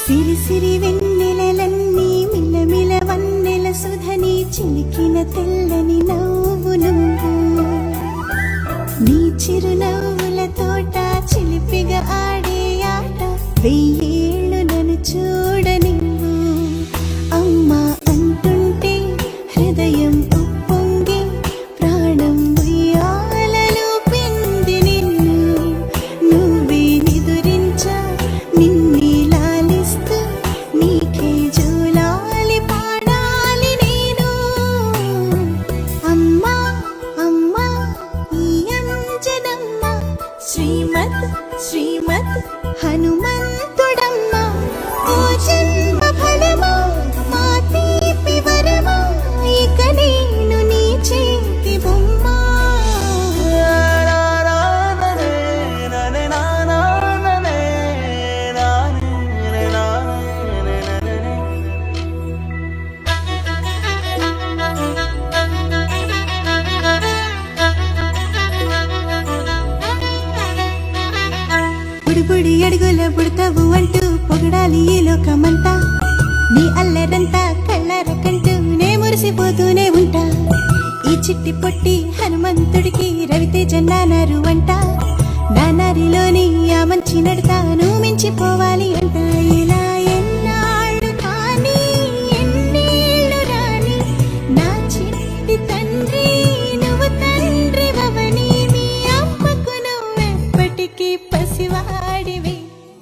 సిరి సిరి వెన్నెలలన్నీ మిలమిల వన్నెల సుధని చిలికిన తెల్లని నవ్వు నువ్వు నీ చిరునవ్వుల తోట చిలిపిగా ఆడే ఆట వెయ్యేళ్ళు నన్ను చూడనివ్వు అమ్మా అంటుంటే హృదయం ఉప్పొంగి ప్రాణం ఉయ్యాలలో పిండి నిన్ను నువ్వే నిదురించా నిన్నే లాలిస్తూ నీకే జోలాలి పాడాలి నేను అమ్మా అమ్మా ఈ అంజనమ్మ శ్రీమత్ శ్రీమత్ హనుమంతుడమ్మ ఓ జన్మ ఫలమా మా తీపి వరమా ఇక నేను నీ చేతి బొమ్మ బుడిబుడి అడుగుల బుడతావు అంటూ పొగడాలి ఈ లోకమంతా నీ అల్లరంతా కళ్ళరకంటూ నే మురిసిపోతూనే ఉంటా ఈ చిట్టి పొట్టి హనుమంతుడికి రవితేజ నానారు అంట నానారిలోని ఆ మంచి నడతా నువ్వు మించిపోవాలి